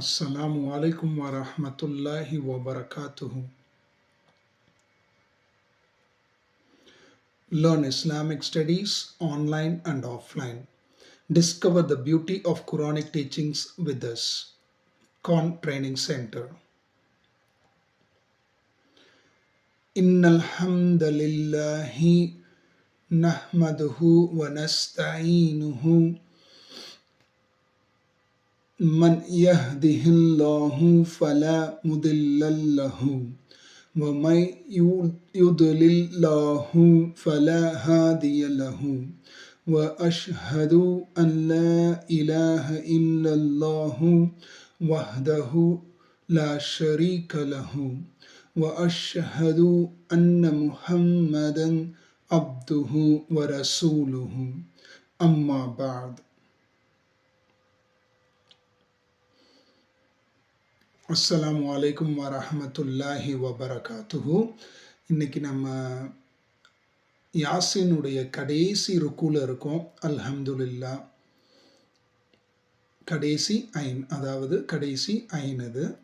Assalamu alaikum wa rahmatullahi wa barakatuhu. Learn Islamic studies online and offline. Discover the beauty of Quranic teachings with us. Con Training Center. Innal hamdalillahi nahmaduhu wa nasta'inuhu man yahdihillahu fala mudilla lahu wa may yudlillahu fala hadiya lahu wa ashhadu an la ilaha illallahu wahdahu la sharika lahu wa ashhadu anna muhammadan abduhu wa rasuluhu amma ba'd. அஸ்ஸலாமு அலைக்கும் வரஹ்மத்துல்லாஹி வபரகாத்துஹு. இன்னைக்கு நம்ம யாசினுடைய கடைசி ருக்குல இருக்கோம். அல்ஹம்துலில்லா. கடைசி ஐன், அதாவது கடைசி ஐன் இது.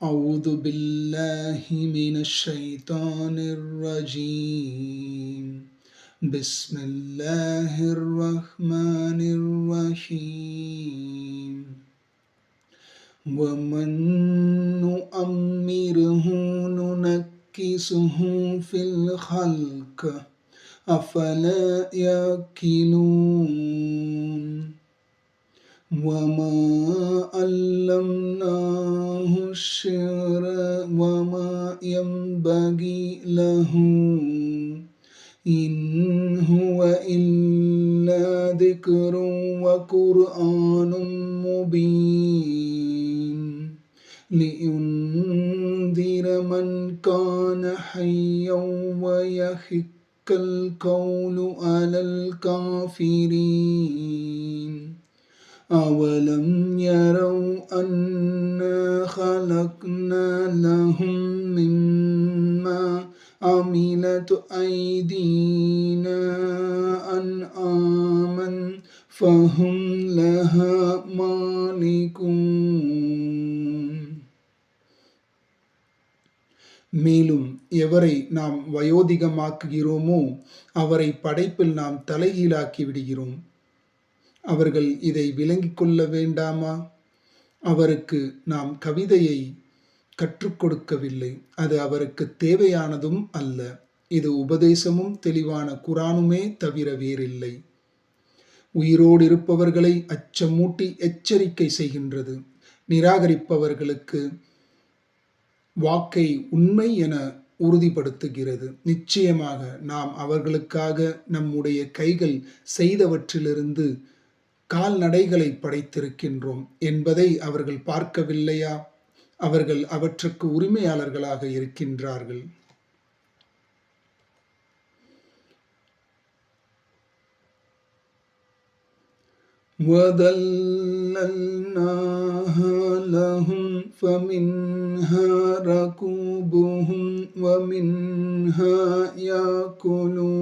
அஊது பில்லாஹி மினஷ் ஷைத்தானிர் ரஜீம். பிஸ்மில்லாஹிர் ரஹ்மானிர் ரஹீம். وَمَن نُّؤَمِّرْهُ نُنَكِّسْهُ فِي الْخَلْقِ أَفَلَا يَعْقِلُونَ وَمَا عَلَّمْنَاهُ الشِّعْرَ وَمَا يَنبَغِي لَهُ إِنْ هُوَ إِلَّا ذِكْرٌ وَقُرْآنٌ مُبِينٌ لِيُنذِرَ مَنْ كَانَ حَيًّا وَيَحِقَّ الْقَوْلُ عَلَى الْكَافِرِينَ أَوَلَمْ يَرَوْا أَنَّا خَلَقْنَا لَهُم مِّمَّا عَمِلَتْ أَيْدِينَا أَنْعَامًا فَهُمْ لَهَا مَالِكُونَ. மேலும் எவரை நாம் வயோதிகமாக்குகிறோமோ அவரை படைப்பில் நாம் தலைகீழாக்கி விடுகிறோம். அவர்கள் இதை விளங்கிக் கொள்ள வேண்டாமா? அவருக்கு நாம் கவிதையை கற்றுக் கொடுக்கவில்லை. அது அவருக்கு தேவையானதும் அல்ல. இது உபதேசமும் தெளிவான குரானுமே தவிர வேறில்லை. உயிரோடு இருப்பவர்களை அச்சமூட்டி எச்சரிக்கை செய்கின்றது. நிராகரிப்பவர்களுக்கு வாக்கை உண்மை என உறுதிப்படுத்துகிறது. நிச்சயமாக நாம் அவர்களுக்காக நம்முடைய கைகள் செய்தவற்றிலிருந்து கால்நடைகளை படைத்திருக்கின்றோம் என்பதை அவர்கள் பார்க்கவில்லையா? அவர்கள் அவற்றுக்கு உரிமையாளர்களாக இருக்கின்றார்கள். وَذَلَّلْنَاهَا لَهُمْ فَمِنْهَا رَكُوبُهُمْ وَمِنْهَا يَأْكُلُونَ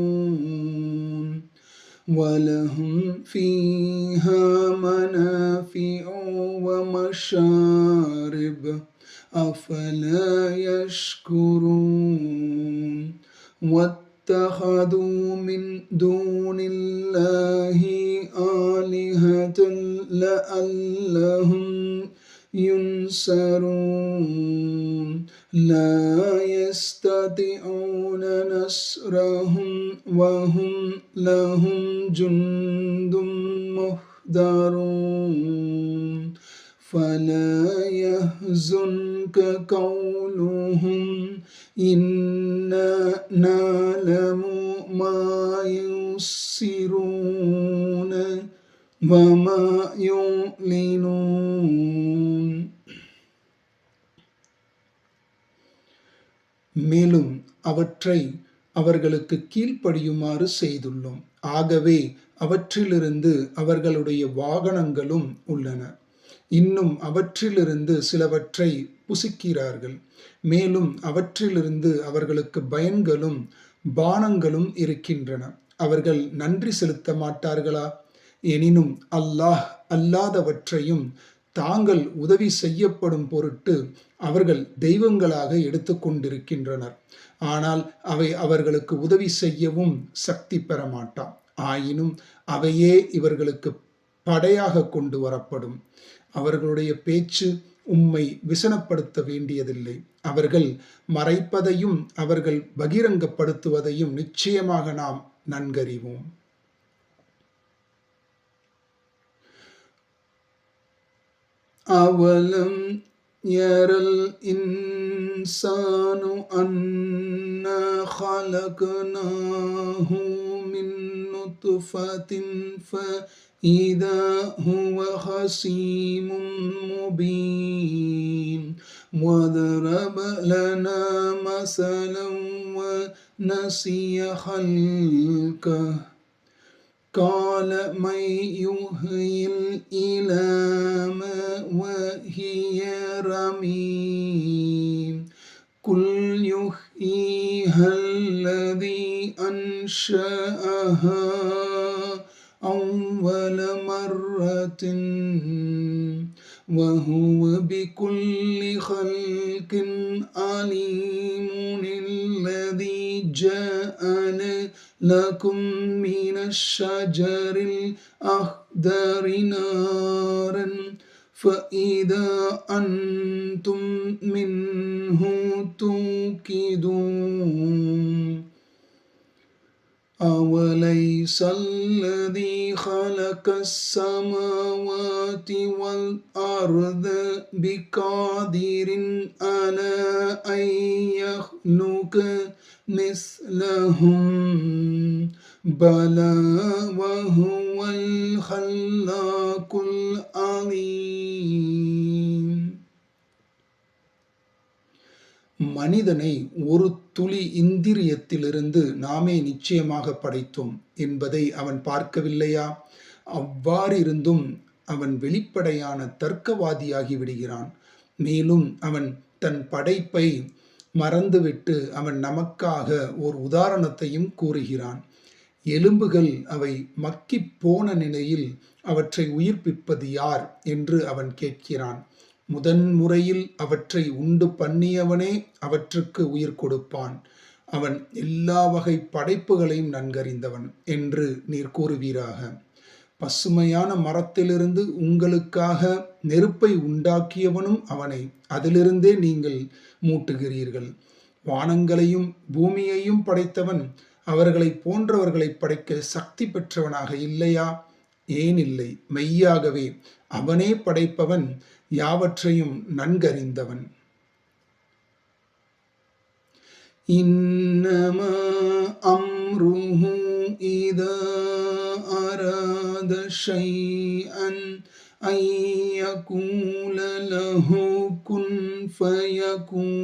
وَلَهُمْ فِيهَا مَنَافِعُ وَمَشَارِبُ أَفَلَا يَشْكُرُونَ وَاتَّخَذُوا مِن دُونِ اللَّهِ آلِهَةً لَعَلَّهُمْ يُنصَرُونَ لَا يَسْتَطِيعُونَ نَصْرَهُمْ وَهُمْ لَهُمْ جُندٌ مُحْضَرُونَ فَلَا يَحْزُنْكَ قَوْلُهُمْ إِنَّا نَعْلَمُ مَا يُسِرُّونَ وَمَا يُعْلِنُونَ. மேலும் அவற்றை அவர்களுக்கு கீழ்ப்படியுமாறு செய்துள்ளோம். ஆகவே அவற்றிலிருந்து அவர்களுடைய வாகனங்களும் உள்ளன. இன்னும் அவற்றிலிருந்து சிலவற்றை புசிக்கிறார்கள். மேலும் அவற்றிலிருந்து அவர்களுக்கு பயன்களும் பானங்களும் இருக்கின்றன. அவர்கள் நன்றி செலுத்த மாட்டார்களா? எனினும் அல்லாஹ் அல்லாதவற்றையும் தாங்கள் உதவி செய்யப்படும் பொருட்டு அவர்கள் தெய்வங்களாக எடுத்துக்கொண்டிருக்கின்றனர். ஆனால் அவை அவர்களுக்கு உதவி செய்யவும் சக்தி பெற மாட்டான். ஆயினும் அவையே இவர்களுக்கு படையாக கொண்டு வரப்படும். அவர்களுடைய பேச்சு உம்மை விசனப்படுத்த வேண்டியதில்லை. அவர்கள் மறைப்பதையும் அவர்கள் பகிரங்கப்படுத்துவதையும் நிச்சயமாக நாம் நன்கறிவோம். அவலம் யரல் இன்சானு அன்னா خلقناه من نطفة فإذا هو خصيم مبين وضرب لنا مثلا ونسي خلقه قال من يحيي العظام وهي رميم قل يحييها الذي أنشأها أول مرة وهو بكل خلق عليم الذي جعل لكم من الشجر الأخضر نارا فإذا أنتم منه توقدون أوليس الذي خلق السماوات والأرض بقادر على أن يخلق مثلهم بلى وهو الخلاق العليم. மனிதனை ஒரு துளி இந்திரியத்திலிருந்து நாமே நிச்சயமாக படைத்தோம் என்பதை அவன் பார்க்கவில்லையா? அவ்வாறிருந்தும் அவன் வெளிப்படையான தர்க்கவாதியாகி விடுகிறான். மேலும் அவன் தன் படைப்பை மறந்துவிட்டு அவன் நமக்காக ஓர் உதாரணத்தையும் கூறுகிறான். எலும்புகள் அவை மக்கிப் போன நிலையில் அவற்றை உயிர்ப்பிப்பது யார் என்று அவன் கேட்கிறான். முதன்முறையில் அவற்றை உண்டு பண்ணியவனே அவற்றுக்கு உயிர் கொடுப்பான். அவன் எல்லா வகை படைப்புகளையும் நன்கறிந்தவன் என்று நீர் கூறுவீராக. பசுமையான மரத்திலிருந்து உங்களுக்காக நெருப்பை உண்டாக்கியவனும் அவனை. அதிலிருந்தே நீங்கள் மூட்டுகிறீர்கள். வானங்களையும் பூமியையும் படைத்தவன் அவர்களை போன்றவர்களை படைக்க சக்தி பெற்றவனாக இல்லையா? ஏன் இல்லை, மெய்யாகவே அவனே படைப்பவன், யாவற்றையும் நன்கறிந்தவன். இன்னமா அம்ருஹு இதா அரத ஷைஅன் ஐயகூல லஹு குன் ஃபயகூன்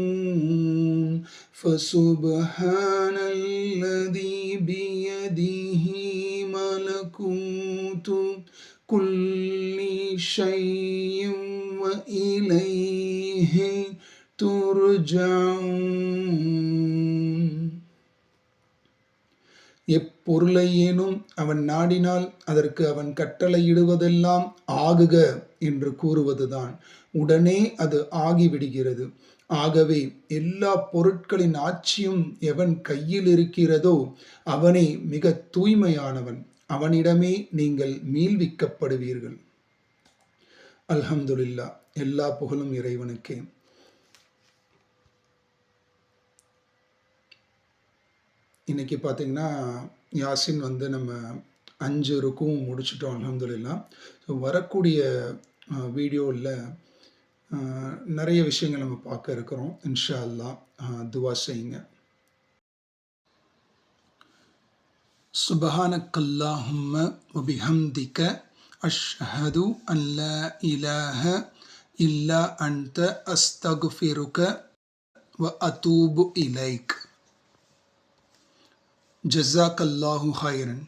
ஃபசுப்ஹானல்லதீ பியதிஹி மலகூது குல்லி ஷைஇன் وإليه ترجعون. எப்பொருளையேனும் அவன் நாடினால் அதற்கு அவன் கட்டளையிடுவதெல்லாம் ஆகுக என்று கூறுவதுதான். உடனே அது ஆகிவிடுகிறது. ஆகவே எல்லா பொருட்களின் ஆட்சியும் எவன் கையில் இருக்கிறதோ அவனே மிக தூய்மையானவன். அவனிடமே நீங்கள் மீள்விக்கப்படுவீர்கள். அல்ஹம்துலில்லாஹ். எல்லா புகழும் இறைவனுக்கே. இன்னைக்கு பார்த்தீங்கன்னா யாசின் நம்ம 5 ருக்கும் முடிச்சிட்டோம் அல்ஹம்துலில்லாஹ். ஸோ வரக்கூடிய வீடியோவில் நிறைய விஷயங்கள் நம்ம பார்க்க இருக்கிறோம். இன்ஷா அல்லாஹ் துவா செய்யுங்க. சுப்ஹானக்கல்லாஹும்ம வபிஹம்திக அஷ்ஹது அன் லா இலாஹ இல்லா அன்த அஸ்தக்ஃபிருக வ அதூபு இலைக். ஜஸாக்கல்லாஹு ஹைரன்.